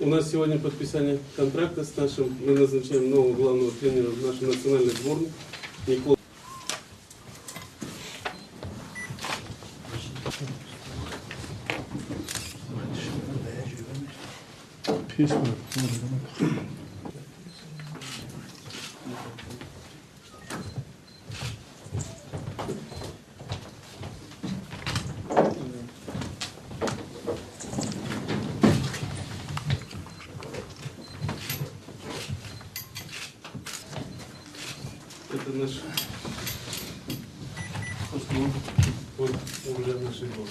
нас сегодня подписание контракта с нашим. Мы назначаем нового главного тренера в нашей национальной сборной. Николу. Это наш вот уже нашей группы.